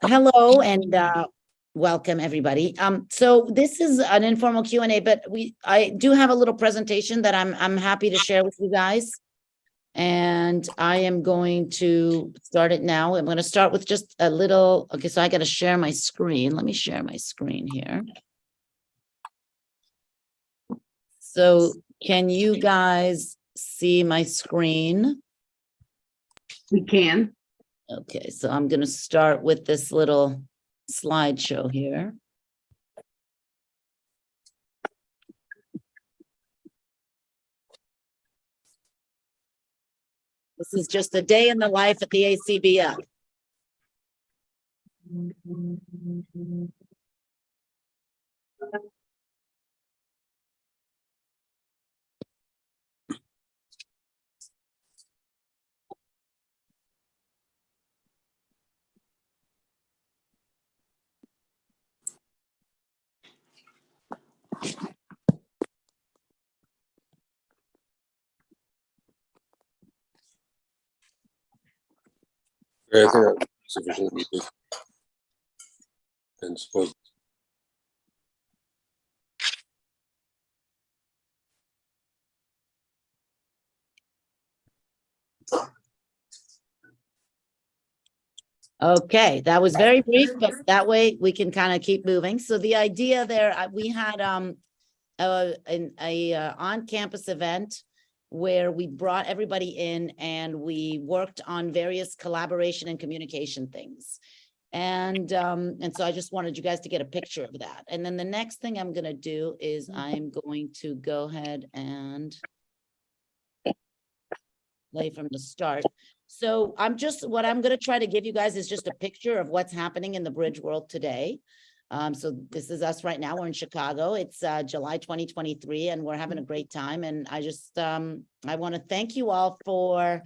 Hello and welcome everybody. So this is an informal Q&A, but I do have a little presentation that I'm happy to share with you guys. And I am going to start it now. I'm going to start with just a little. Okay, so I got to share my screen. Let me share my screen here. So can you guys see my screen? We can. Okay, so I'm going to start with this little slideshow here. This is just a day in the life at the ACBL. I think that's sufficiently big and suppose. Okay, that was very brief, but that way we can kind of keep moving. So the idea there, we had an on-campus event where we brought everybody in and we worked on various collaboration and communication things. And so I just wanted you guys to get a picture of that. And then the next thing I'm going to do is I'm going to go ahead and play from the start. So what I'm going to try to give you guys is just a picture of what's happening in the bridge world today. So this is us right now. We're in Chicago. It's July 2023, and we're having a great time. And I just, I want to thank you all for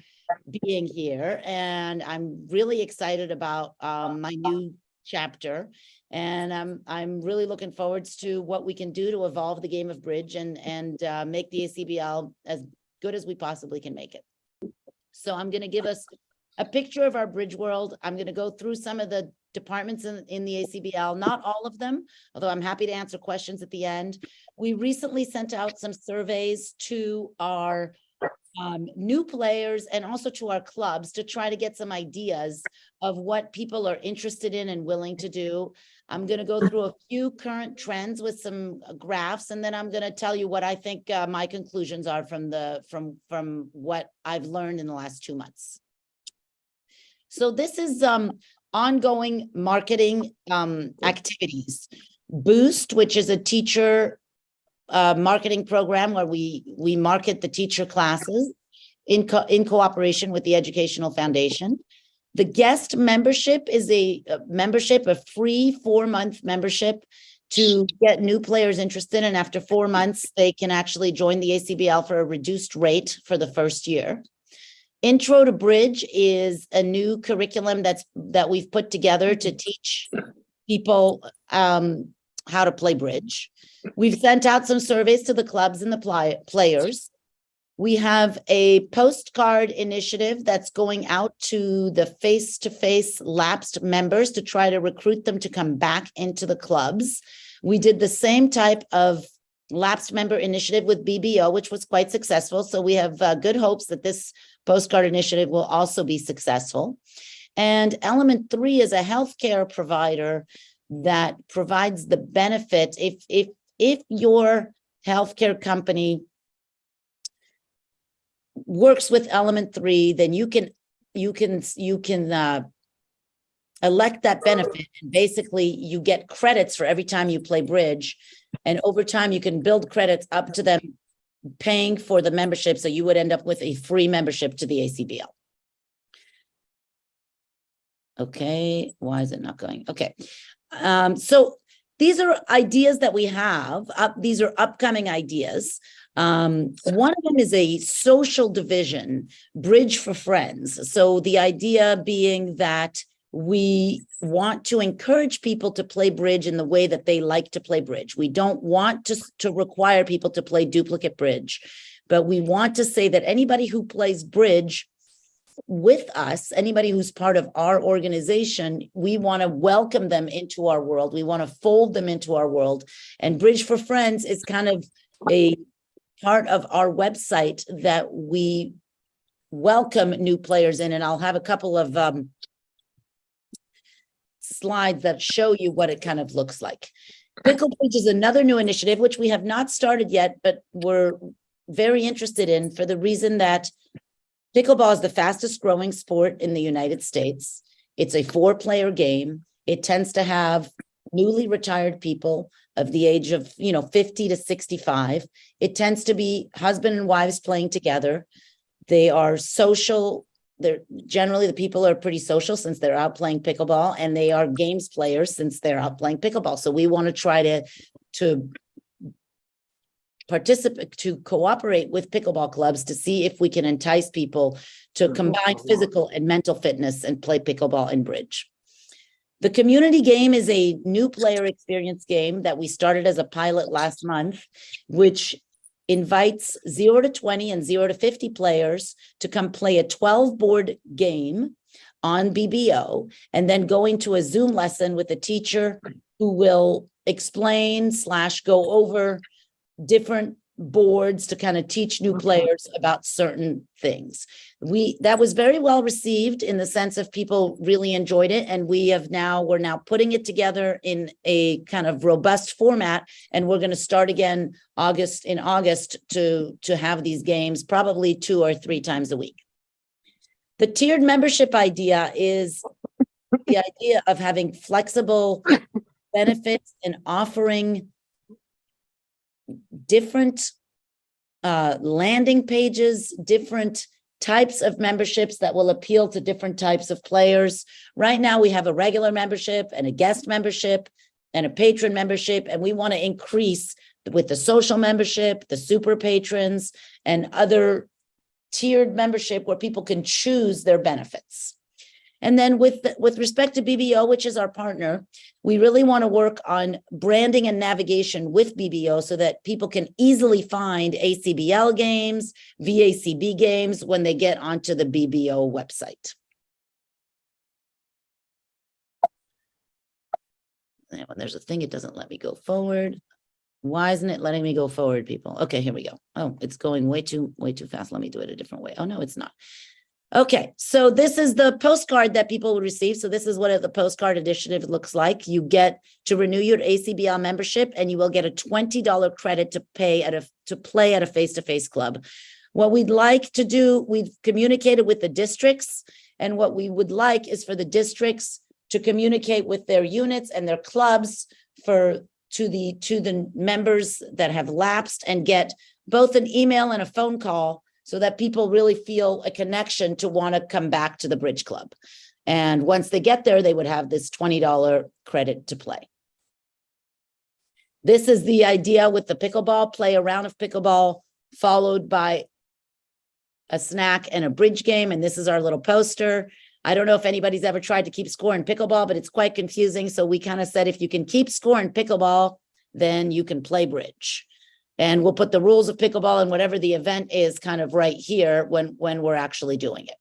being here. And I'm really excited about my new chapter. And I'm really looking forward to what we can do to evolve the game of bridge and make the ACBL as good as we possibly can make it. So I'm going to give us a picture of our bridge world. I'm going to go through some of the departments in the ACBL, not all of them, although I'm happy to answer questions at the end. We recently sent out some surveys to our new players and also to our clubs to try to get some ideas of what people are interested in and willing to do. I'm going to go through a few current trends with some graphs, and then I'm going to tell you what I think my conclusions are from what I've learned in the last 2 months. So this is ongoing marketing activities. Boost, which is a teacher marketing program where we market the teacher classes in cooperation with the Educational Foundation. The guest membership is a free 4-month membership to get new players interested. And after 4 months, they can actually join the ACBL for a reduced rate for the first year. Intro to Bridge is a new curriculum that we've put together to teach people how to play bridge. We've sent out some surveys to the clubs and the players. We have a postcard initiative that's going out to the face-to-face lapsed members to try to recruit them to come back into the clubs. We did the same type of lapsed member initiative with BBO, which was quite successful. So we have good hopes that this postcard initiative will also be successful. And Element 3 is a healthcare provider that provides the benefit. If your healthcare company works with Element 3, then you can elect that benefit, and basically you get credits for every time you play bridge, and over time you can build credits up to them paying for the membership, so you would end up with a free membership to the ACBL. Okay, why is it not going? Okay, so these are ideas that we have. These are upcoming ideas. One of them is a social division, Bridge for Friends. So the idea being that we want to encourage people to play bridge in the way that they like to play bridge. We don't want to require people to play duplicate bridge, but we want to say that anybody who plays bridge with us, anybody who's part of our organization, we want to welcome them into our world. We want to fold them into our world. And Bridge for Friends is kind of a part of our website that we welcome new players in. And I'll have a couple of slides that show you what it kind of looks like. Pickle Bridge is another new initiative, which we have not started yet, but we're very interested in for the reason that pickleball is the fastest growing sport in the United States. It's a 4-player game. It tends to have newly retired people of the age of, 50 to 65. It tends to be husband and wives playing together. They are social. They're generally, the people are pretty social since they're out playing pickleball, and they are games players since they're out playing pickleball. So we want to try to participate, to cooperate with pickleball clubs to see if we can entice people to combine physical and mental fitness and play pickleball and bridge. The community game is a new player experience game that we started as a pilot last month, which invites 0 to 20 and 0 to 50 players to come play a 12-board game on BBO, and then go into a Zoom lesson with a teacher who will explain / go over different boards to kind of teach new players about certain things. That was very well received in the sense of people really enjoyed it, and we're now putting it together in a kind of robust format, and we're going to start again in August to have these games probably 2 or 3 times a week. The tiered membership idea is the idea of having flexible benefits and offering different landing pages, different types of memberships that will appeal to different types of players. Right now, we have a regular membership and a guest membership and a patron membership, and we want to increase with the social membership, the super patrons, and other tiered membership where people can choose their benefits. And then with respect to BBO, which is our partner, we really want to work on branding and navigation with BBO so that people can easily find ACBL games, VACB games when they get onto the BBO website. And when there's a thing, it doesn't let me go forward. Why isn't it letting me go forward, people? Okay, here we go. Oh, it's going way too fast. Let me do it a different way. Oh, no, it's not. Okay, so this is the postcard that people will receive. So this is what the postcard initiative looks like. You get to renew your ACBL membership, and you will get a $20 credit to play at a face-to-face club. What we'd like to do, we've communicated with the districts, and what we would like is for the districts to communicate with their units and their clubs to the members that have lapsed, and get both an email and a phone call so that people really feel a connection to want to come back to the Bridge Club. And once they get there, they would have this $20 credit to play. This is the idea with the pickleball. Play a round of pickleball followed by a snack and a bridge game. And this is our little poster. I don't know if anybody's ever tried to keep score in pickleball, but it's quite confusing. So we kind of said, if you can keep score in pickleball, then you can play bridge. And we'll put the rules of pickleball and whatever the event is kind of right here when we're actually doing it.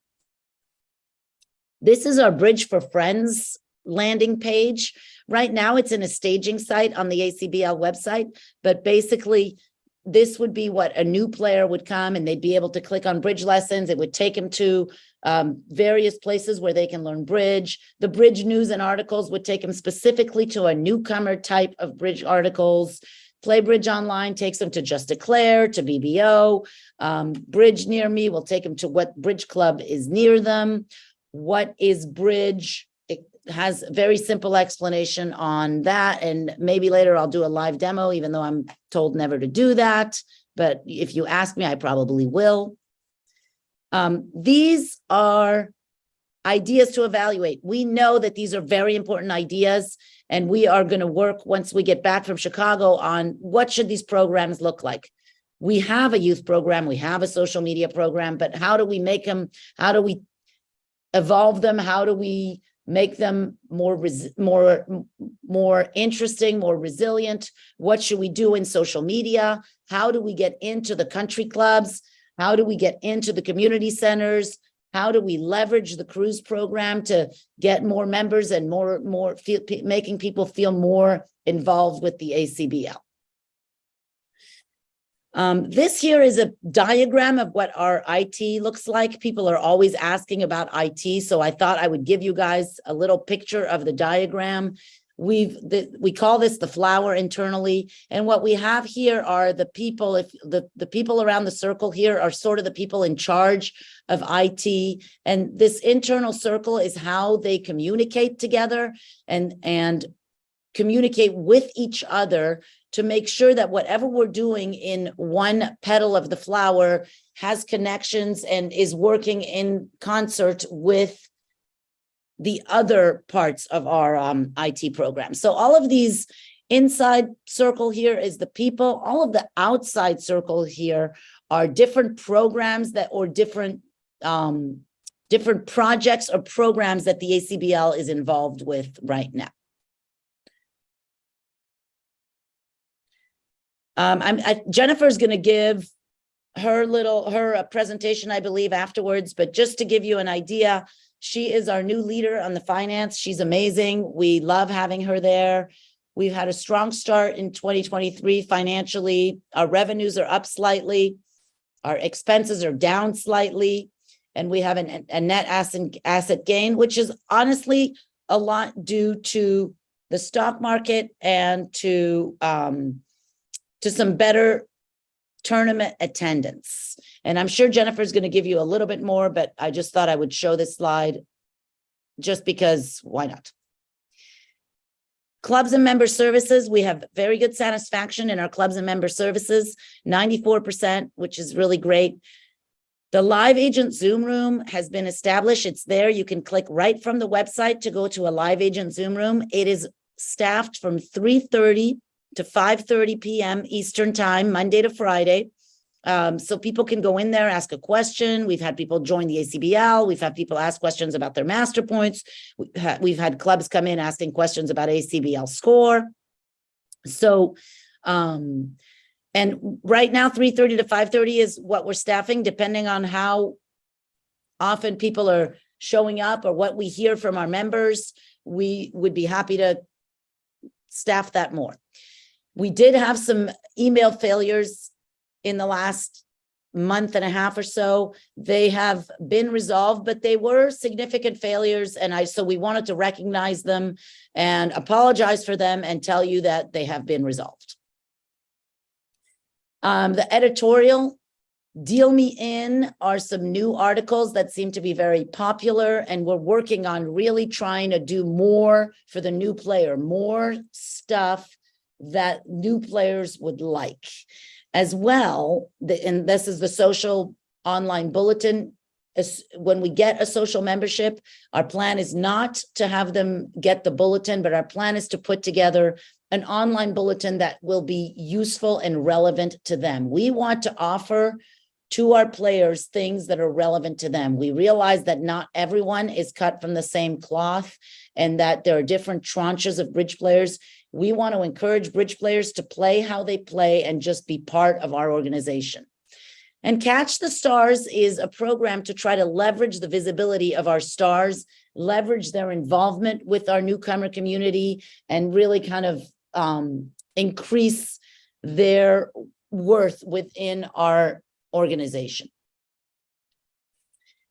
This is our Bridge for Friends landing page. Right now, it's in a staging site on the ACBL website, but basically, this would be what a new player would come, and they'd be able to click on bridge lessons. It would take them to various places where they can learn bridge. The bridge news and articles would take them specifically to a newcomer type of bridge articles. Play Bridge Online takes them to Just Declare, to BBO. Bridge Near Me will take them to what bridge club is near them. What is bridge? It has a very simple explanation on that. And maybe later I'll do a live demo, even though I'm told never to do that. But if you ask me, I probably will. These are ideas to evaluate. We know that these are very important ideas, and we are going to work once we get back from Chicago on what should these programs look like. We have a youth program, we have a social media program, but how do we make them? How do we evolve them? How do we make them more interesting, more resilient? What should we do in social media? How do we get into the country clubs? How do we get into the community centers? How do we leverage the cruise program to get more members and making people feel more involved with the ACBL? This here is a diagram of what our IT looks like. People are always asking about IT, so I thought I would give you guys a little picture of the diagram. We call this the flower internally, and what we have here are the people. If the people around the circle here are sort of the people in charge of IT, and this internal circle is how they communicate together and communicate with each other to make sure that whatever we're doing in one petal of the flower has connections and is working in concert with the other parts of our IT program. So all of these inside circle here is the people. All of the outside circle here are different programs or different projects or programs that the ACBL is involved with right now. Jennifer's going to give her presentation, I believe, afterwards, but just to give you an idea, she is our new leader on the finance. She's amazing. We love having her there. We've had a strong start in 2023 financially. Our revenues are up slightly. Our expenses are down slightly. And we have a net asset gain, which is honestly a lot due to the stock market and to some better tournament attendance. And I'm sure Jennifer's going to give you a little bit more, but I just thought I would show this slide just because, why not? Clubs and member services, we have very good satisfaction in our clubs and member services, 94%, which is really great. The live agent Zoom room has been established. It's there. You can click right from the website to go to a live agent Zoom room. It is staffed from 3:30 to 5:30 p.m. Eastern time, Monday to Friday. So people can go in there, ask a question. We've had people join the ACBL. We've had people ask questions about their master points. We've had clubs come in asking questions about ACBL score. So, and right now, 3:30 to 5:30 is what we're staffing, depending on how often people are showing up or what we hear from our members. We would be happy to staff that more. We did have some email failures in the last month and a half or so. They have been resolved, but they were significant failures. And so we wanted to recognize them and apologize for them and tell you that they have been resolved. The editorial, Deal Me In, are some new articles that seem to be very popular, and we're working on really trying to do more for the new player, more stuff that new players would like. As well, and this is the social online bulletin. When we get a social membership, our plan is not to have them get the bulletin, but our plan is to put together an online bulletin that will be useful and relevant to them. We want to offer to our players things that are relevant to them. We realize that not everyone is cut from the same cloth and that there are different tranches of bridge players. We want to encourage bridge players to play how they play and just be part of our organization. And Catch the Stars is a program to try to leverage the visibility of our stars, leverage their involvement with our newcomer community, and really kind of increase their worth within our organization.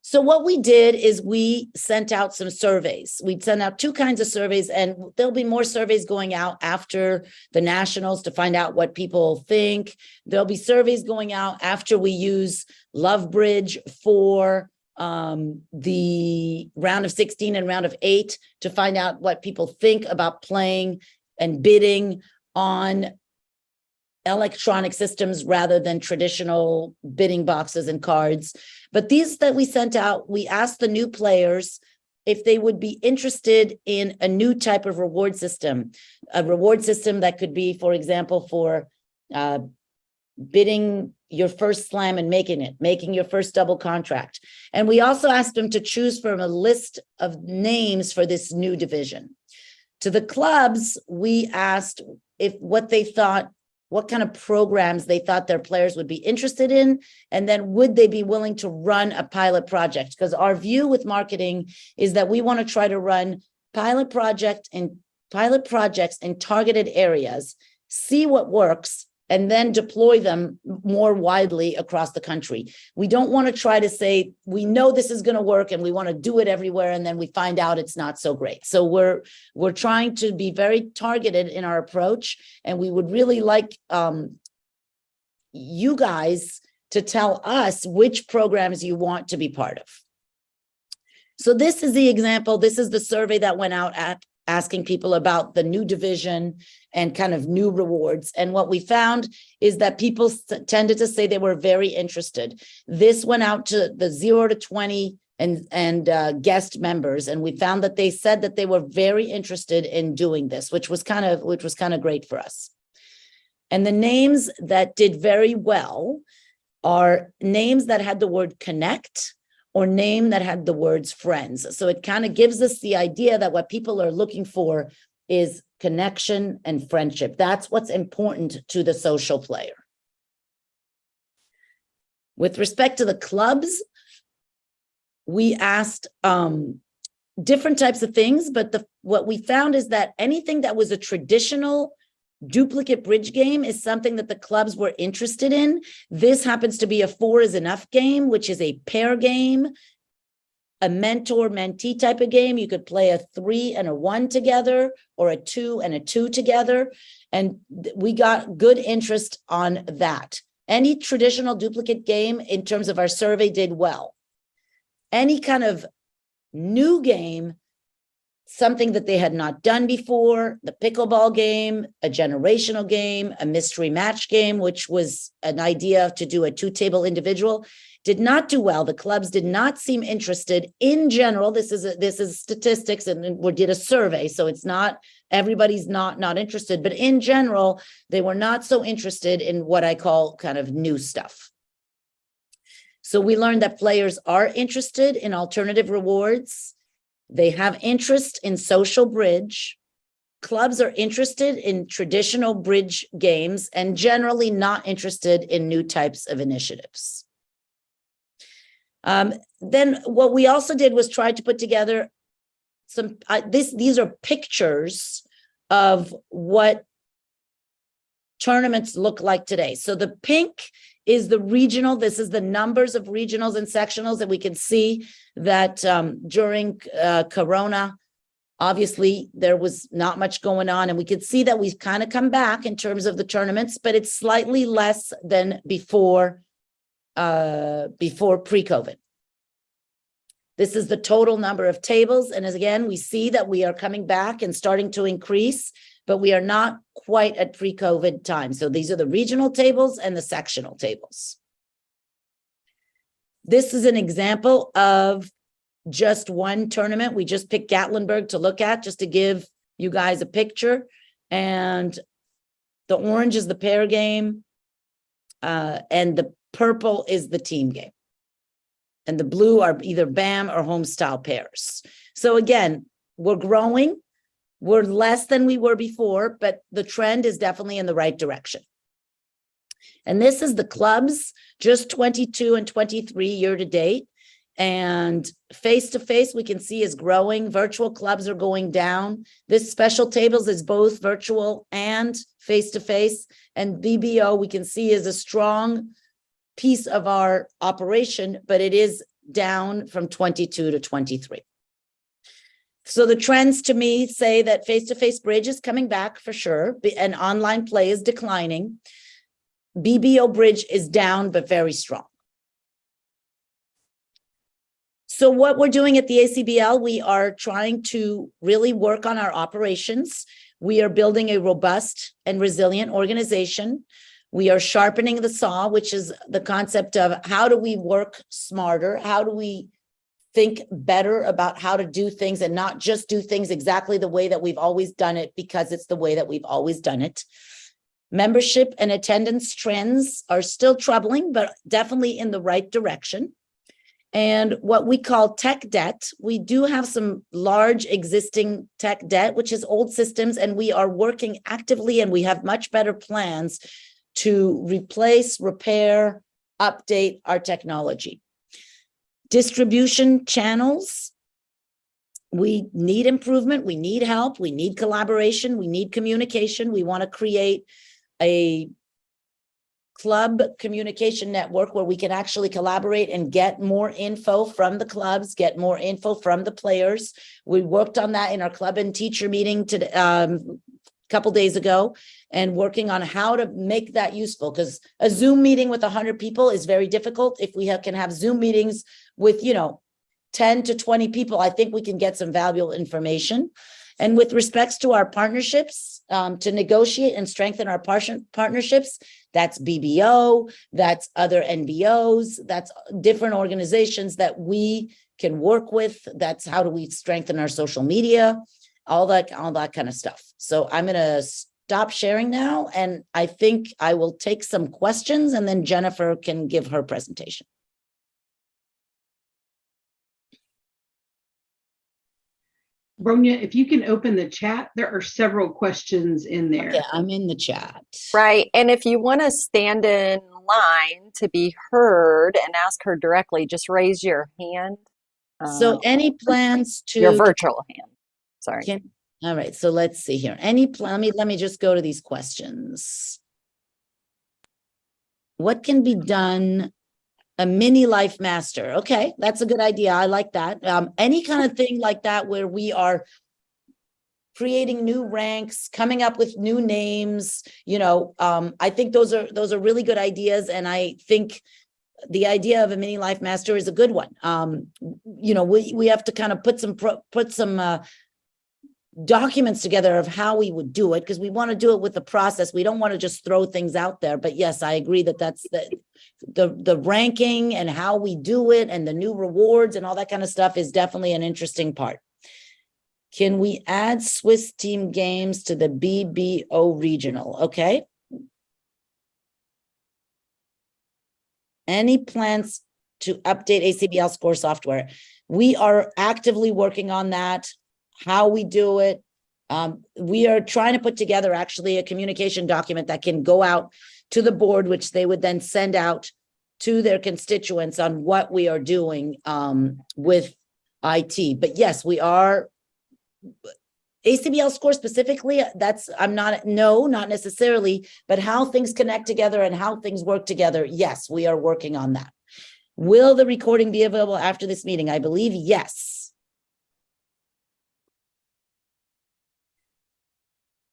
So what we did is we sent out some surveys. We'd sent out two kinds of surveys, and there'll be more surveys going out after the nationals to find out what people think. There'll be surveys going out after we use Love Bridge for the round of 16 and round of 8 to find out what people think about playing and bidding on electronic systems rather than traditional bidding boxes and cards. But these that we sent out, we asked the new players if they would be interested in a new type of reward system, a reward system that could be, for example, for bidding your first slam and making your first double contract. And we also asked them to choose from a list of names for this new division. To the clubs, we asked if what they thought what kind of programs they thought their players would be interested in, and then would they be willing to run a pilot project? Because our view with marketing is that we want to try to run pilot projects in targeted areas, see what works, and then deploy them more widely across the country. We don't want to try to say, we know this is going to work and we want to do it everywhere, and then we find out it's not so great. So we're trying to be very targeted in our approach, and we would really like you guys to tell us which programs you want to be part of. So this is the example. This is the survey that went out asking people about the new division and kind of new rewards. And what we found is that people tended to say they were very interested. This went out to the 0 to 20 and guest members, and we found that they said that they were very interested in doing this, which was kind of great for us. And the names that did very well are names that had the word connect, or name that had the words friends. So it kind of gives us the idea that what people are looking for is connection and friendship. That's what's important to the social player. With respect to the clubs, we asked different types of things, but what we found is that anything that was a traditional duplicate bridge game is something that the clubs were interested in. This happens to be a 4 is enough game, which is a pair game, a mentor-mentee type of game. You could play a 3 and a 1 together, or a 2 and a 2 together. And we got good interest on that. Any traditional duplicate game in terms of our survey did well. Any kind of new game, something that they had not done before, the pickleball game, a generational game, a mystery match game, which was an idea to do a 2-table individual, did not do well. The clubs did not seem interested in general. This is statistics, and we did a survey, so it's not everybody's not interested, but in general, they were not so interested in what I call kind of new stuff. So we learned that players are interested in alternative rewards. They have interest in social bridge. Clubs are interested in traditional bridge games and generally not interested in new types of initiatives. Then what we also did was try to put together some, these are pictures of what tournaments look like today. So the pink is the regional. This is the numbers of regionals and sectionals, and we can see that during Corona, obviously there was not much going on, and we could see that we've kind of come back in terms of the tournaments, but it's slightly less than before pre-COVID. This is the total number of tables, and as again, we see that we are coming back and starting to increase, but we are not quite at pre-COVID time. So these are the regional tables and the sectional tables. This is an example of just one tournament. We just picked Gatlinburg to look at, just to give you guys a picture. And the orange is the pair game, and the purple is the team game. And the blue are either BAM or home style pairs. So again, we're growing. We're less than we were before, but the trend is definitely in the right direction. And this is the clubs, just 22 and 23 year to date. And face-to-face, we can see is growing. Virtual clubs are going down. This special tables is both virtual and face-to-face. And BBO, we can see, is a strong piece of our operation, but it is down from 22 to 23. So the trends to me say that face-to-face bridge is coming back for sure, and online play is declining. BBO bridge is down, but very strong. So what we're doing at the ACBL, we are trying to really work on our operations. We are building a robust and resilient organization. We are sharpening the saw, which is the concept of how do we work smarter? How do we think better about how to do things and not just do things exactly the way that we've always done it because it's the way that we've always done it. Membership and attendance trends are still troubling, but definitely in the right direction. And what we call tech debt, we do have some large existing tech debt, which is old systems, and we are working actively, and we have much better plans to replace, repair, update our technology. Distribution channels. We need improvement. We need help. We need collaboration. We need communication. We want to create a club communication network where we can actually collaborate and get more info from the clubs, get more info from the players. We worked on that in our club and teacher meeting today, a couple days ago, and working on how to make that useful, because a Zoom meeting with 100 people is very difficult. If we can have Zoom meetings with, 10 to 20 people, I think we can get some valuable information. And with respects to our partnerships, to negotiate and strengthen our partnerships, that's BBO, that's other NBOs, that's different organizations that we can work with. That's how do we strengthen our social media, all that kind of stuff. So I'm going to stop sharing now, and I think I will take some questions, and then Jennifer can give her presentation. Bronia, if you can open the chat, there are several questions in there. Yeah, I'm in the chat. Right. And if you want to stand in line to be heard and ask her directly, just raise your hand. So any plans to your virtual hand. Sorry. All right. So let's see here. Any plan? Let me just go to these questions. What can be done? A mini life master. Okay, that's a good idea. I like that. Any kind of thing like that where we are creating new ranks, coming up with new names. I think those are really good ideas, and I think the idea of a mini life master is a good one. We have to kind of put some documents together of how we would do it, because we want to do it with the process. We don't want to just throw things out there. But yes, I agree that that's the ranking and how we do it, and the new rewards and all that kind of stuff is definitely an interesting part. Can we add Swiss team games to the BBO regional? Okay. Any plans to update ACBL score software? We are actively working on that. How we do it. We are trying to put together actually a communication document that can go out to the board, which they would then send out to their constituents on what we are doing with IT. But yes, we are ACBL score specifically. Not necessarily, but how things connect together and how things work together. Yes, we are working on that. Will the recording be available after this meeting? I believe yes.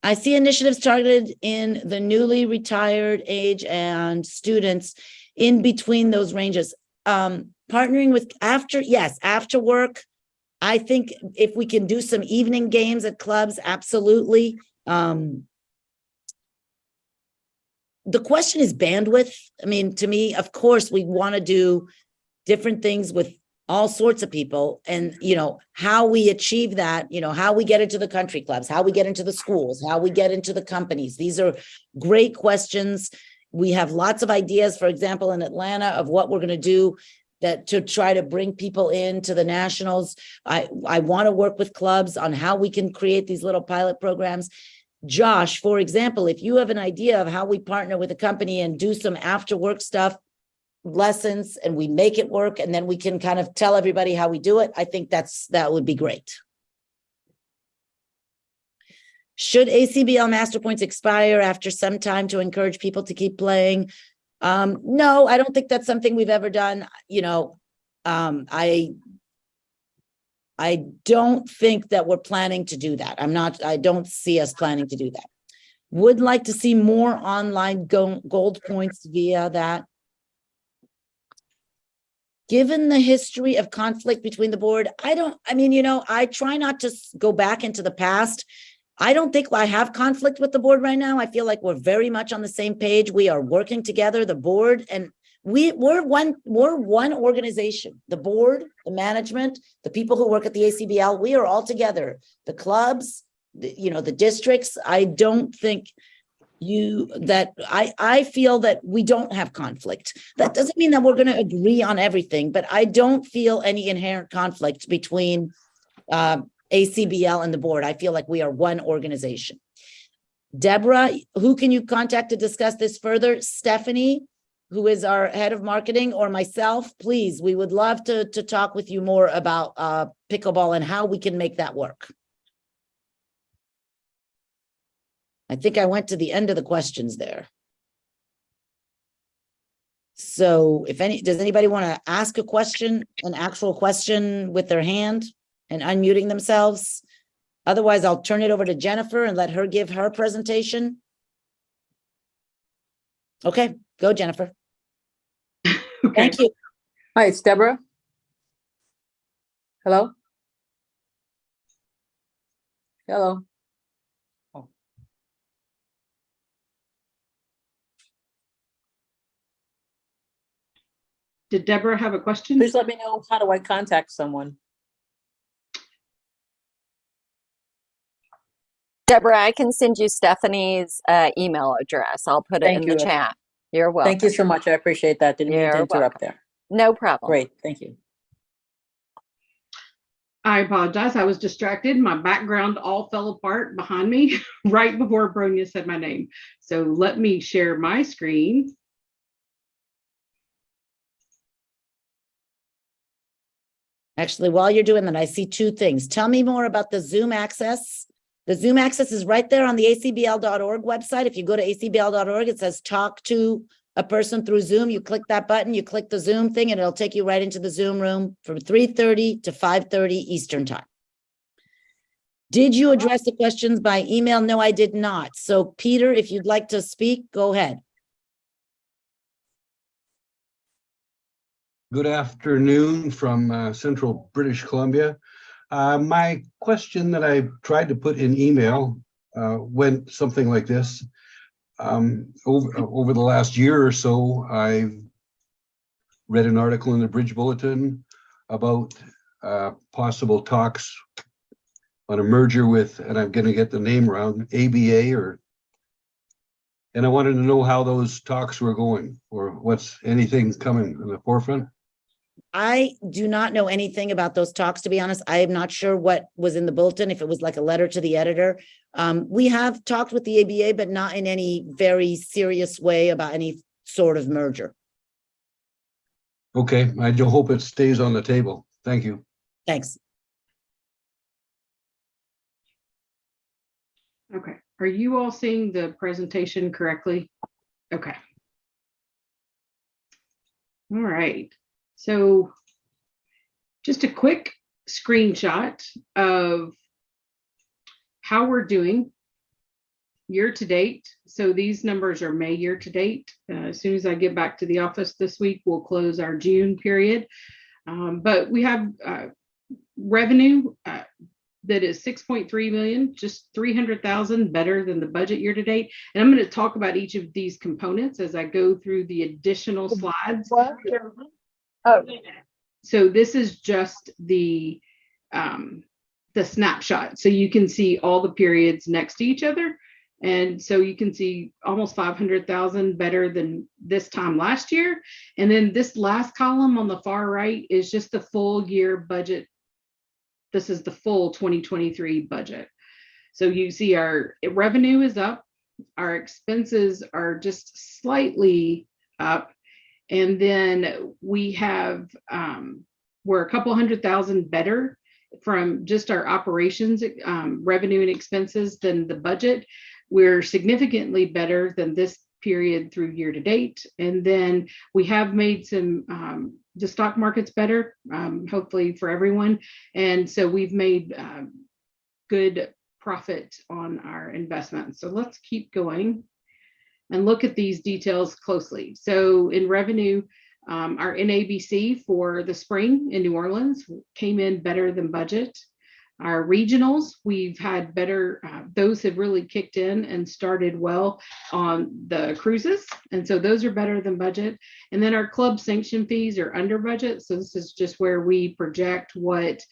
I see initiatives targeted in the newly retired age and students in between those ranges. Partnering with after work. I think if we can do some evening games at clubs, absolutely. The question is bandwidth. I mean, to me, of course, we want to do different things with all sorts of people, and how we achieve that, how we get into the country clubs, how we get into the schools, how we get into the companies. These are great questions. We have lots of ideas, for example, in Atlanta, of what we're going to do to try to bring people into the nationals. I want to work with clubs on how we can create these little pilot programs. Josh, for example, if you have an idea of how we partner with a company and do some after work stuff, lessons, and we make it work, and then we can kind of tell everybody how we do it, I think that would be great. Should ACBL master points expire after some time to encourage people to keep playing? No, I don't think that's something we've ever done. I don't think that we're planning to do that. I don't see us planning to do that. Would like to see more online gold points via that. Given the history of conflict between the board, I try not to go back into the past. I don't think I have conflict with the board right now. I feel like we're very much on the same page. We are working together, the board, and we're one organization. The board, the management, the people who work at the ACBL, we are all together. The clubs, the districts. I don't think I feel that we don't have conflict. That doesn't mean that we're going to agree on everything, but I don't feel any inherent conflict between ACBL and the board. I feel like we are one organization. Deborah, who can you contact to discuss this further? Stephanie, who is our head of marketing, or myself? Please, we would love to talk with you more about pickleball and how we can make that work. I think I went to the end of the questions there. So does anybody want to ask a question, an actual question with their hand and unmuting themselves? Otherwise, I'll turn it over to Jennifer and let her give her presentation. Okay, go Jennifer. Okay. Thank you. Hi, it's Deborah. Hello? Hello? Oh. Did Deborah have a question? Please let me know, how do I contact someone? Deborah, I can send you Stephanie's email address. I'll put it Thank in the you. chat. You're welcome. Thank you so much. I appreciate that. Didn't mean to You're interrupt there. No problem. Great, thank you. I apologize. I was distracted. My background all fell apart behind me right before Bronia said my name. So let me share my screen. Actually, while you're doing that, I see two things. Tell me more about the Zoom access. The Zoom access is right there on the acbl.org website. If you go to acbl.org, it says talk to a person through Zoom. You click that button, you click the Zoom thing, and it'll take you right into the Zoom room from 3:30 to 5:30 Eastern time. Did you address the questions by email? No, I did not. So Peter, if you'd like to speak, go ahead. Good afternoon from central British Columbia. My question that I tried to put in email went something like this. Over the last year or so, I've read an article in the Bridge Bulletin about possible talks on a merger with, and I'm going to get the name wrong, ABA, and I wanted to know how those talks were going, or what's anything coming in the forefront. I do not know anything about those talks, to be honest. I am not sure what was in the bulletin, if it was like a letter to the editor. We have talked with the ABA, but not in any very serious way about any sort of merger. Okay, I do hope it stays on the table. Thank you. Thanks. Okay. Are you all seeing the presentation correctly? Okay. All right. So just a quick screenshot of how we're doing year to date. So these numbers are May year to date. As soon as I get back to the office this week, we'll close our June period. But we have revenue that is 6.3 million, just 300,000 better than the budget year to date. And I'm going to talk about each of these components as I go through the additional slides. Oh, So this is just the snapshot. So you can see all the periods next to each other. And so you can see almost 500,000 better than this time last year. And then this last column on the far right is just the full year budget. This is the full 2023 budget. So you see our revenue is up. Our expenses are just slightly up. And then we have, we're a couple 100,000 better from just our operations revenue and expenses than the budget. We're significantly better than this period through year to date. And then we have made some, the stock market's better, hopefully for everyone. And so we've made good profit on our investments. So let's keep going and look at these details closely. So in revenue, our NABC for the spring in New Orleans came in better than budget. Our regionals, we've had better, those have really kicked in and started well on the cruises. And so those are better than budget. And then our club sanction fees are under budget. So this is just where we project what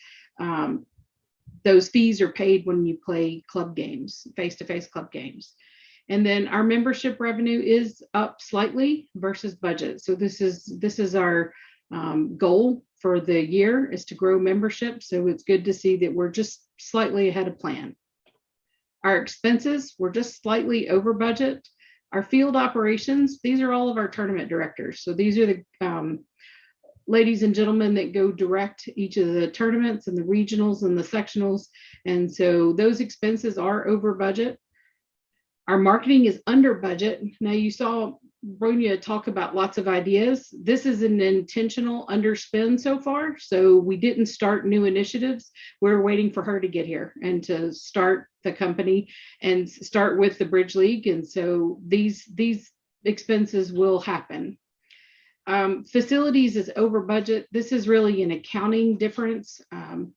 those fees are paid when you play club games, face-to-face club games. And then our membership revenue is up slightly versus budget. So this is our goal for the year, is to grow membership. So it's good to see that we're just slightly ahead of plan. Our expenses were just slightly over budget. Our field operations, these are all of our tournament directors. So these are the ladies and gentlemen that go direct each of the tournaments and the regionals and the sectionals. And so those expenses are over budget. Our marketing is under budget. Now you saw Bronia talk about lots of ideas. This is an intentional underspend so far. So we didn't start new initiatives. We're waiting for her to get here and to start the company and start with the Bridge League. And so these expenses will happen. Facilities is over budget. This is really an accounting difference.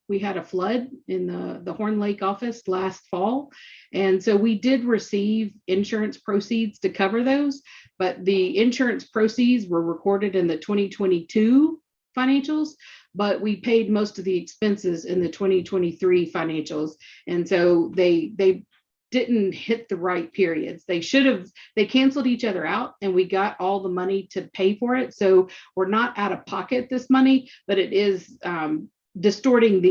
We had a flood in the Horn Lake office last fall. And so we did receive insurance proceeds to cover those, but the insurance proceeds were recorded in the 2022 financials, but we paid most of the expenses in the 2023 financials. And so they didn't hit the right periods. They canceled each other out and we got all the money to pay for it. So we're not out of pocket this money, but it is distorting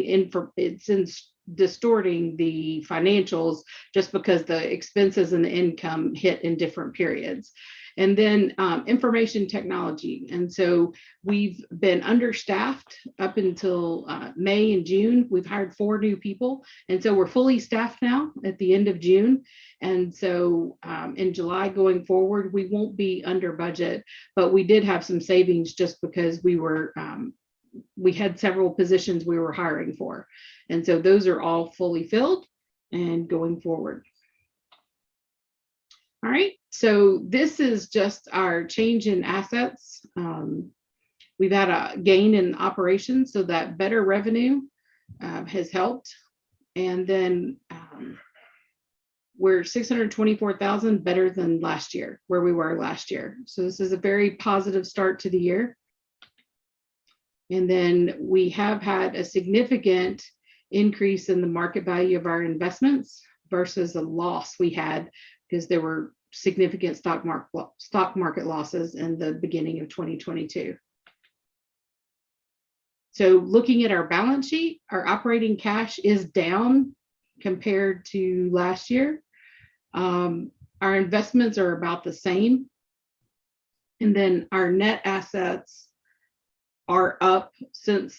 distorting the financials just because the expenses and the income hit in different periods. And then information technology. And so we've been understaffed up until May and June. We've hired 4 new people. And so we're fully staffed now at the end of June. And so in July going forward, we won't be under budget, but we did have some savings just because we had several positions we were hiring for. And so those are all fully filled and going forward. All right, so this is just our change in assets. We've had a gain in operations, so that better revenue has helped. And then we're 624,000 better than last year, where we were last year. So this is a very positive start to the year. And then we have had a significant increase in the market value of our investments versus a loss we had because there were significant stock market losses in the beginning of 2022. So looking at our balance sheet, our operating cash is down compared to last year. Our investments are about the same. And then our net assets are up since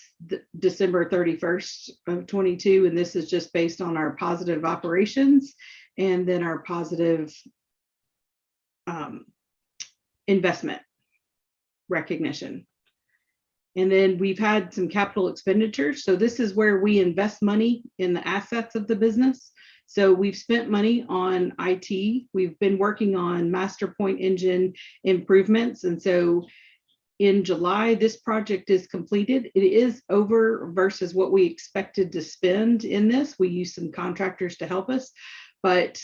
December 31st of 22. And this is just based on our positive operations and then our positive investment recognition. And then we've had some capital expenditures. So this is where we invest money in the assets of the business. So we've spent money on IT. We've been working on Master Point Engine improvements. And so in July, this project is completed. It is over versus what we expected to spend in this. We used some contractors to help us. But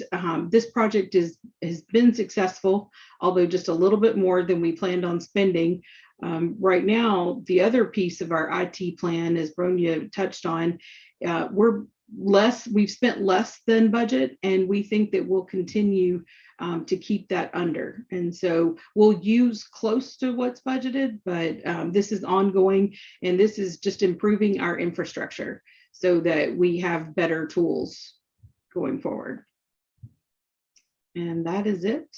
this project has been successful, although just a little bit more than we planned on spending. Right now, the other piece of our IT plan, as Bronia touched on, we've spent less than budget, and we think that we'll continue to keep that under. And so we'll use close to what's budgeted, but this is ongoing, and this is just improving our infrastructure so that we have better tools going forward. And that is it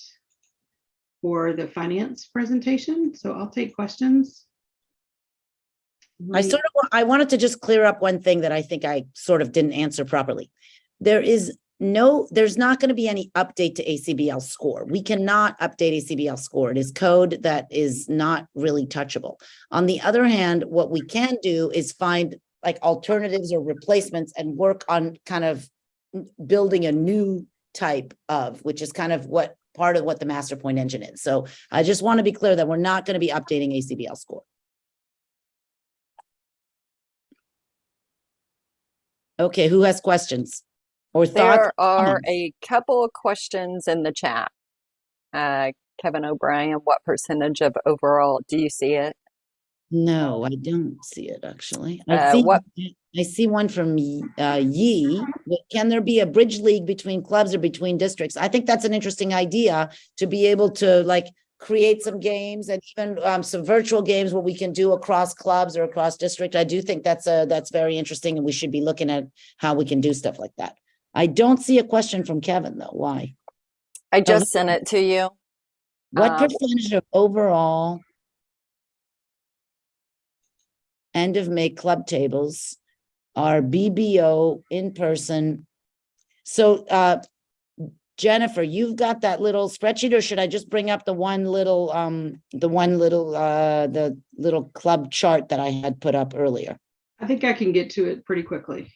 for the finance presentation. So I'll take questions. I wanted to just clear up one thing that I think I sort of didn't answer properly. There's not going to be any update to ACBL score. We cannot update ACBL score. It is code that is not really touchable. On the other hand, what we can do is find like alternatives or replacements and work on kind of building a new type of, which is kind of what part of what the Master Point Engine is. So I just want to be clear that we're not going to be updating ACBL score. Okay, who has questions or thoughts? There are a couple of questions in the chat. Kevin O'Brien, what percentage of overall, do you see it? No, I don't see it actually. I see one from Yi. Can there be a bridge league between clubs or between districts? I think that's an interesting idea to be able to like create some games and even some virtual games what we can do across clubs or across district. I do think that's very interesting, and we should be looking at how we can do stuff like that. I don't see a question from Kevin though. Why? I just sent it to you. What Uh, percentage of overall end of May club tables are BBO in person? So, Jennifer, you've got that little spreadsheet, or should I just bring up the little club chart that I had put up earlier? I think I can get to it pretty quickly.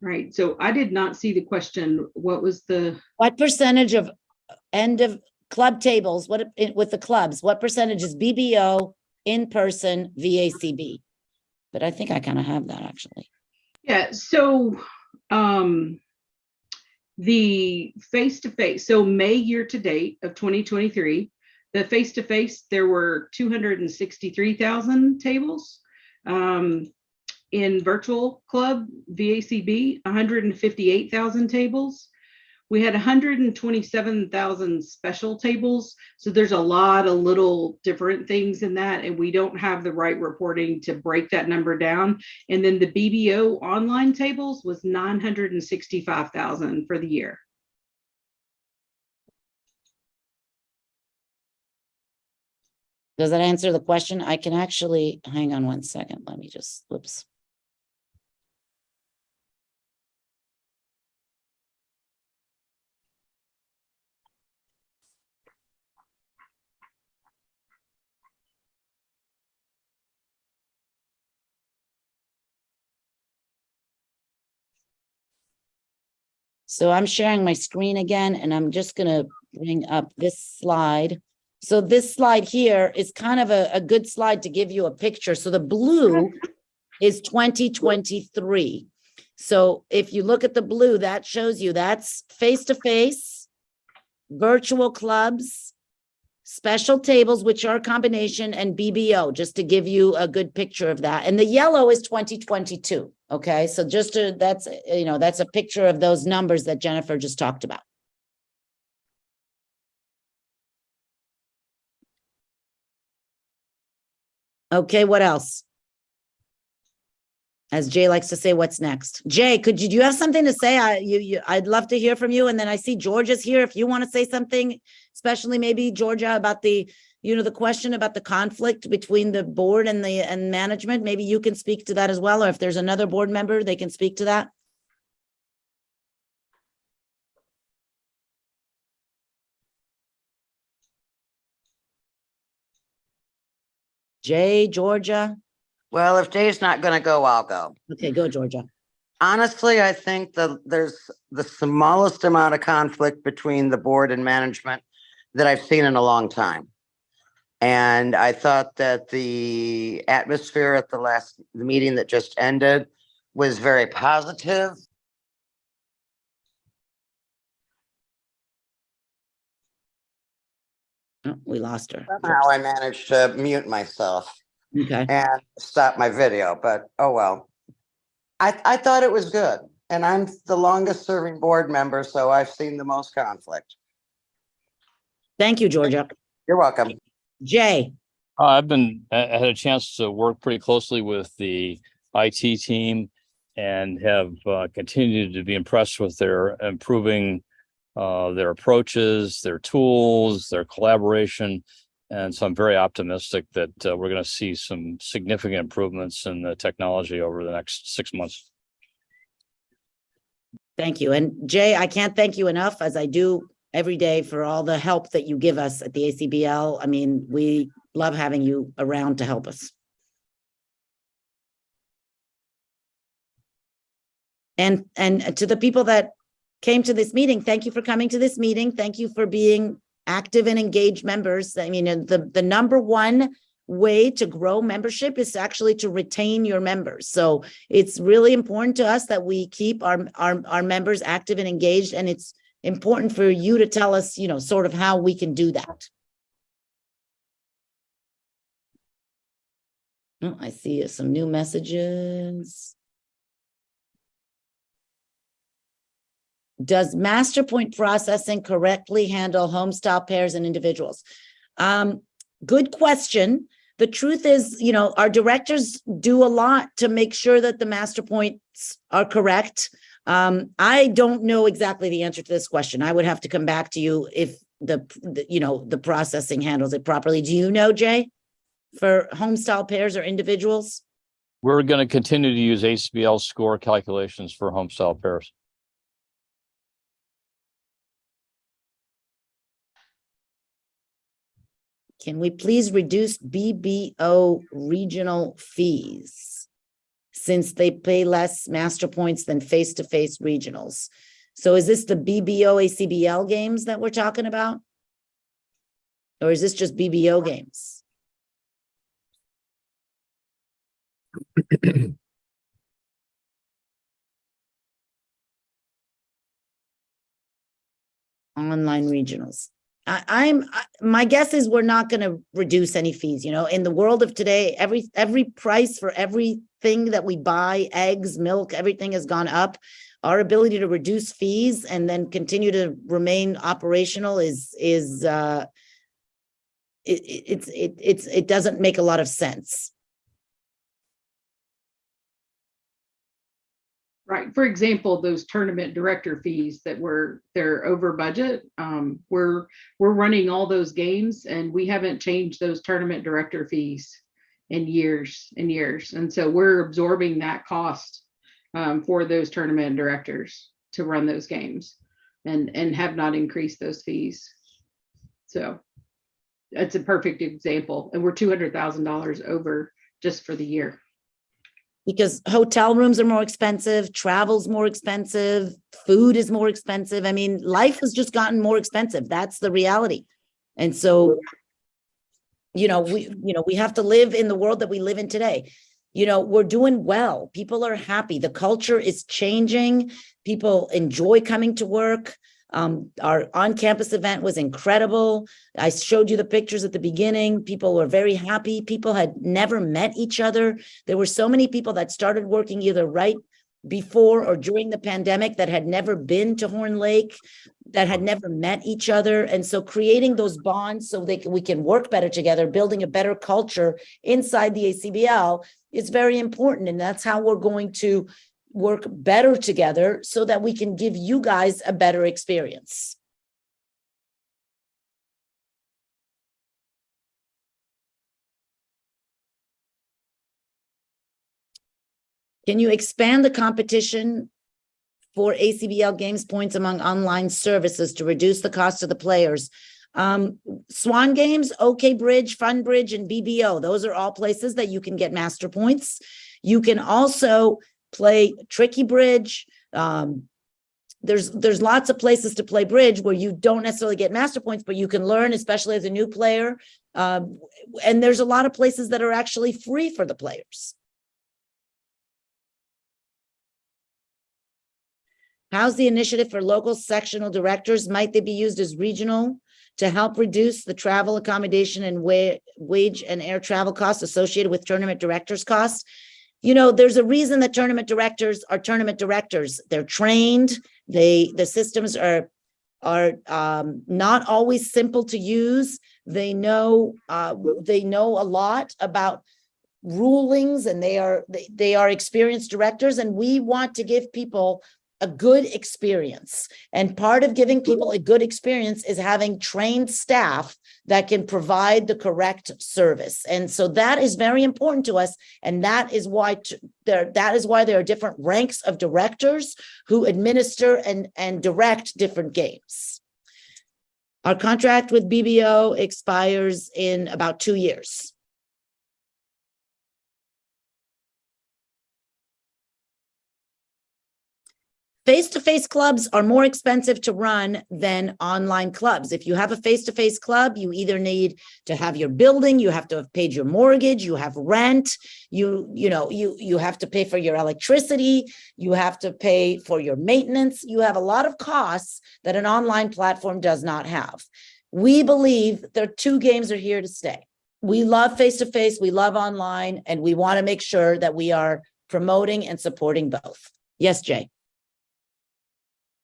Right, so I did not see the question. What was the, What percentage of end of club tables, with the clubs, what percentage is BBO in person VACB? But I think I kind of have that actually. yeah, so the face-to-face, so May year-to-date of 2023, the face-to-face, there were 263,000 tables. In virtual club, VACB, 158,000 tables. We had 127,000 special tables. So there's a lot of little different things in that, and we don't have the right reporting to break that number down. And then the BBO online tables was 965,000 for the year. Does that answer the question? I can actually, hang on one second. Let me just, whoops. So I'm sharing my screen again, and I'm just gonna bring up this slide. So this slide here is kind of a good slide to give you a picture. So the blue is 2023. So if you look at the blue, that shows you that's face-to-face, virtual clubs, special tables, which are a combination, and BBO, just to give you a good picture of that. And the yellow is 2022. Okay, so just to, that's a picture of those numbers that Jennifer just talked about. Okay, what else? As Jay likes to say, what's next? Jay, do you have something to say? I'd love to hear from you. And then I see Georgia's here. If you want to say something, especially maybe Georgia, about the question about the conflict between the board and management, maybe you can speak to that as well. Or if there's another board member, they can speak to that. Jay, Georgia. Well, if Jay's not going to go, I'll go. Okay, go, Georgia. Honestly, I think that there's the smallest amount of conflict between the board and management that I've seen in a long time. And I thought that the atmosphere at the meeting that just ended was very positive. Oh, we lost her. Somehow I managed to mute myself. Okay. And stop my video, but oh well. I thought it was good. And I'm the longest serving board member, so I've seen the most conflict. Thank you, Georgia. You're welcome. Jay. I had a chance to work pretty closely with the IT team and have continued to be impressed with their improving their approaches, their tools, their collaboration. And so I'm very optimistic that we're going to see some significant improvements in the technology over the next 6 months. Thank you. And Jay, I can't thank you enough, as I do every day, for all the help that you give us at the ACBL. I mean, we love having you around to help us. And to the people that came to this meeting, thank you for coming to this meeting. Thank you for being active and engaged members. I mean, the number one way to grow membership is actually to retain your members. So it's really important to us that we keep our members active and engaged. And it's important for you to tell us, sort of how we can do that. Oh, I see some new messages. Does master point processing correctly handle home style pairs and individuals? Good question. The truth is, our directors do a lot to make sure that the master points are correct. I don't know exactly the answer to this question. I would have to come back to you if the processing handles it properly. Do you know, Jay, for home style pairs or individuals? We're going to continue to use ACBL score calculations for home style pairs. Can we please reduce BBO regional fees since they pay less master points than face-to-face regionals? So is this the BBO ACBL games that we're talking about? Or is this just BBO games? Online regionals. My guess is we're not going to reduce any fees. In the world of today, every price for everything that we buy, eggs, milk, everything has gone up. Our ability to reduce fees and then continue to remain operational it doesn't make a lot of sense. Right. For example, those tournament director fees that they're over budget. We're running all those games and we haven't changed those tournament director fees in years and years. And so we're absorbing that cost for those tournament directors to run those games and have not increased those fees. So that's a perfect example. And we're $200,000 over just for the year. Because hotel rooms are more expensive, travel's more expensive, food is more expensive. I mean, life has just gotten more expensive. That's the reality. And so, we have to live in the world that we live in today. We're doing well. People are happy. The culture is changing. People enjoy coming to work. Our on-campus event was incredible. I showed you the pictures at the beginning. People were very happy. People had never met each other. There were so many people that started working either right before or during the pandemic that had never been to Horn Lake, that had never met each other. And so creating those bonds so we can work better together, building a better culture inside the ACBL is very important. And that's how we're going to work better together so that we can give you guys a better experience. Can you expand the competition for ACBL games points among online services to reduce the cost of the players? Swan Games, OK Bridge, Fun Bridge, and BBO. Those are all places that you can get master points. You can also play Tricky Bridge. There's lots of places to play bridge where you don't necessarily get master points, but you can learn, especially as a new player. And there's a lot of places that are actually free for the players. How's the initiative for local sectional directors? Might they be used as regional to help reduce the travel, accommodation, and wage and air travel costs associated with tournament directors' costs? There's a reason that tournament directors are tournament directors. They're trained. The systems are not always simple to use. They know a lot about rulings, and they are experienced directors. And we want to give people a good experience. And part of giving people a good experience is having trained staff that can provide the correct service. And so that is very important to us. And that is why there are different ranks of directors who administer and direct different games. Our contract with BBO expires in about 2 years. Face-to-face clubs are more expensive to run than online clubs. If you have a face-to-face club, you either need to have your building, you have to have paid your mortgage, you have rent, you have to pay for your electricity, you have to pay for your maintenance. You have a lot of costs that an online platform does not have. We believe the two games are here to stay. We love face-to-face, we love online, and we want to make sure that we are promoting and supporting both. Yes, Jay.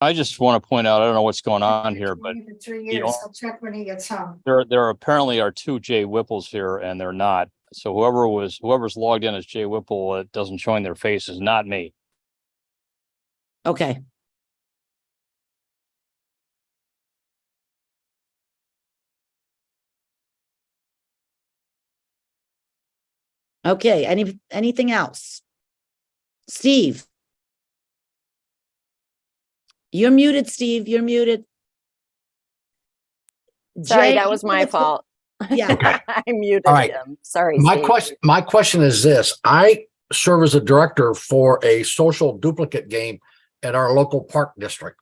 I just want to point out, I don't know what's going on here, but For 3 the years, o- he'll check when he gets home. there apparently are two Jay Whipples here and they're not. So whoever's logged in as Jay Whipple, it doesn't show in their face is not me. Okay. Okay, anything else? Steve? You're muted, Steve. You're muted. Sorry, Jay, that was my let's go- fault. Yeah. I muted All right. him. Sorry, My Steve. question is this. I serve as a director for a social duplicate game at our local park district.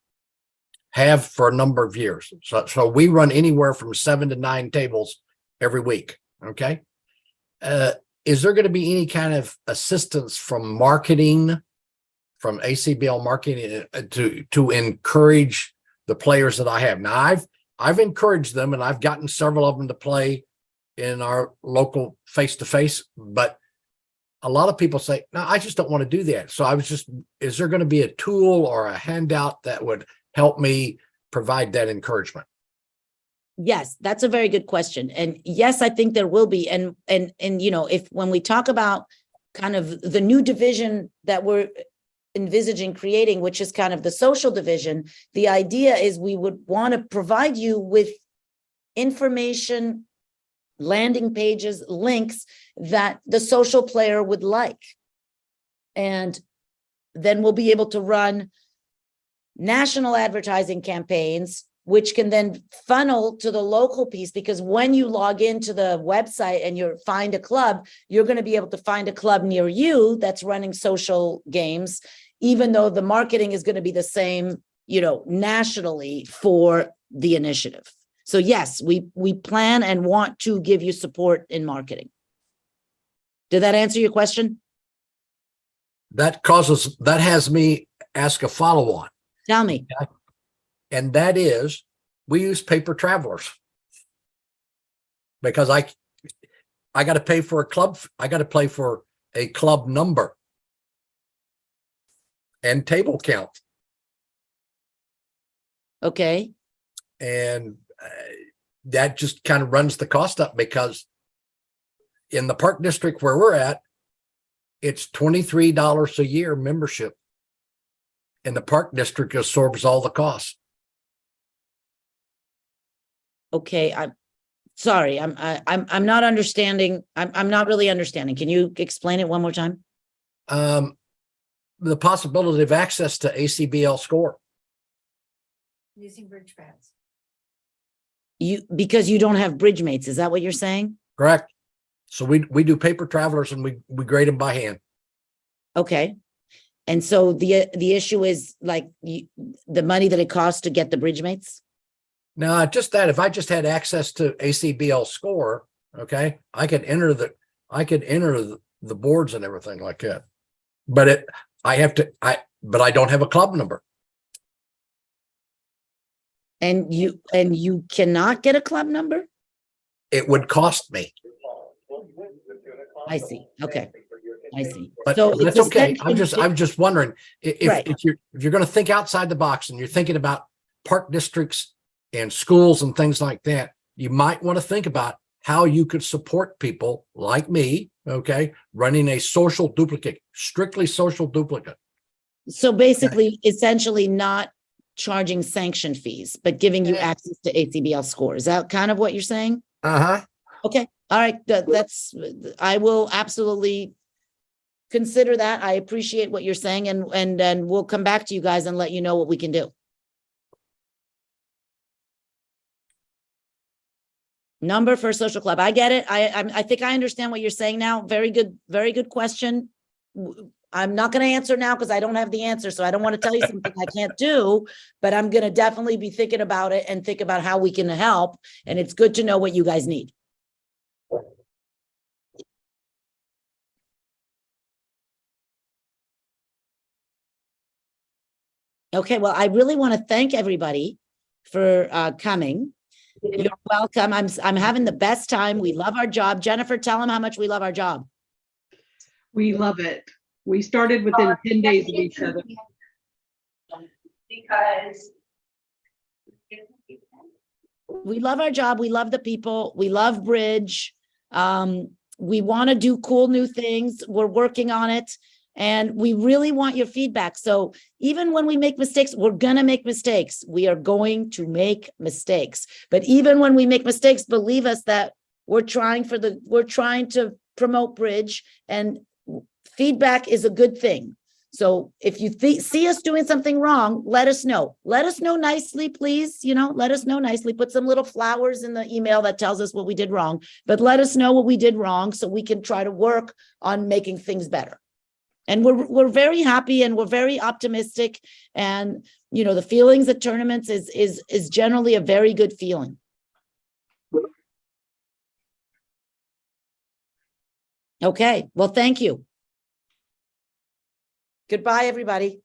Have for a number of years. So we run anywhere from 7 to 9 tables every week. Okay. Is there going to be any kind of assistance from marketing, from ACBL marketing to encourage the players that I have? Now I've encouraged them and I've gotten several of them to play in our local face-to-face, but a lot of people say, no, I just don't want to do that. So is there going to be a tool or a handout that would help me provide that encouragement? Yes, that's a very good question. And yes, I think there will be. And when we talk about kind of the new division that we're envisaging creating, which is kind of the social division, the idea is we would want to provide you with information, landing pages, links that the social player would like. And then we'll be able to run national advertising campaigns, which can then funnel to the local piece, because when you log into the website and you find a club, you're going to be able to find a club near you that's running social games, even though the marketing is going to be the same, nationally for the initiative. So yes, we plan and want to give you support in marketing. Did that answer your question? That has me ask a follow-on. Tell me. And that is, we use paper travelers because I got to pay for a club. I got to pay for a club number and table count. Okay. And that just kind of runs the cost up, because in the park district where we're at, it's $23 a year membership, and the park district absorbs all the costs. Okay, I'm sorry. I'm not understanding. I'm not really understanding. Can you explain it one more time? The possibility of access to ACBL score. Using bridge pads. Because you don't have bridge mates. Is that what you're saying? Correct. So we do paper travelers and we grade them by hand. Okay. And so the issue is like the money that it costs to get the bridge mates? Now, just that, if I just had access to ACBL score, okay, I could enter the boards and everything like that. But but I don't have a club number. And you cannot get a club number? It would cost me. I see. Okay. I see. But So that's it's okay. essentially- I'm just wondering Right. if you're going to think outside the box and you're thinking about park districts and schools and things like that, you might want to think about how you could support people like me, okay, running a social duplicate, strictly social duplicate. So basically, essentially not charging sanction fees, but giving you access to ACBL score. Is that kind of what you're saying? Uh-huh. Okay. All right. I will absolutely consider that. I appreciate what you're saying, and then we'll come back to you guys and let you know what we can do. Number for a social club. I get it. I think I understand what you're saying now. Very good question. I'm not going to answer now because I don't have the answer. So I don't want to tell you something I can't do, but I'm going to definitely be thinking about it and think about how we can help. And it's good to know what you guys need. Okay, well, I really want to thank everybody for coming. You're welcome. I'm having the best time. We love our job. Jennifer, tell them how much we love our job. We love it. We started within 10 days of each other. because We love our job. We love the people. We love Bridge. We want to do cool new things. We're working on it. And we really want your feedback. So even when we make mistakes, we're going to make mistakes. We are going to make mistakes. But even when we make mistakes, believe us that we're trying to promote Bridge, and feedback is a good thing. So if you see us doing something wrong, let us know. Let us know nicely, please. Let us know nicely. Put some little flowers in the email that tells us what we did wrong, but let us know what we did wrong so we can try to work on making things better. And we're very happy and we're very optimistic. And, the feelings at tournaments is generally a very good feeling. Okay, well, thank you. Goodbye, everybody.